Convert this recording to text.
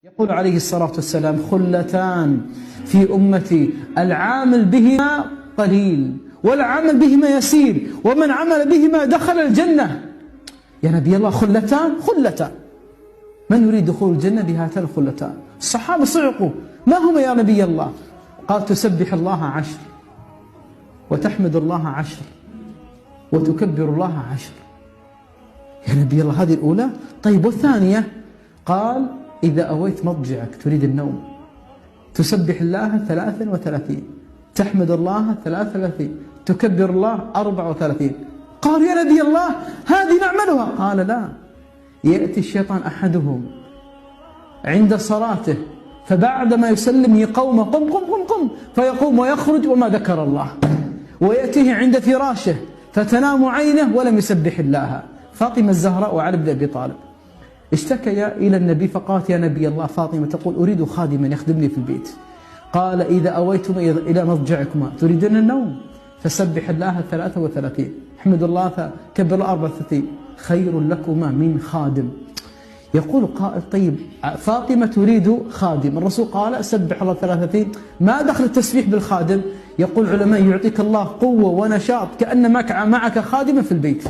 يقول عليه الصلاة والسلام: خلتان في أمتي العامل بهما قليل والعمل بهما يسير، ومن عمل بهما دخل الجنة. يا نبي الله، خلتان من يريد دخول الجنة بهاتان الخلتان؟ الصحابة صعقوا: ما هما يا نبي الله؟ قال: تسبح الله 10، وتحمد الله 10، وتكبر الله 10. يا نبي الله، هذه الأولى. طيب والثانية؟ قال: إذا أويت مضجعك تريد النوم تسبح الله 33، تحمد الله 33، تكبر الله 34. قال: يا نبي الله، هذه نعملها. قال: لا، يأتي الشيطان أحدهم عند صلاته فبعدما يسلم يقوم: قم قم قم قم، فيقوم ويخرج وما ذكر الله، ويأتيه عند فراشه فتنام عينه ولم يسبح الله. فاطمة الزهراء وعلي بن أبي طالب اشتكيا إلى النبي فقالت: يا نبي الله، فاطمة تقول أريد خادما يخدمني في البيت. قال: إذا أويتم إلى مضجعكما تريدون النوم فسبح الله 33، احمد الله، كبر الله 34، خير لكما من خادم. يقول قائل: طيب فاطمة تريد خادم، الرسول قال سبح الله 33، ما دخل التسبيح بالخادم؟ يقول العلماء: يعطيك الله قوة ونشاط كأن معك خادما في البيت.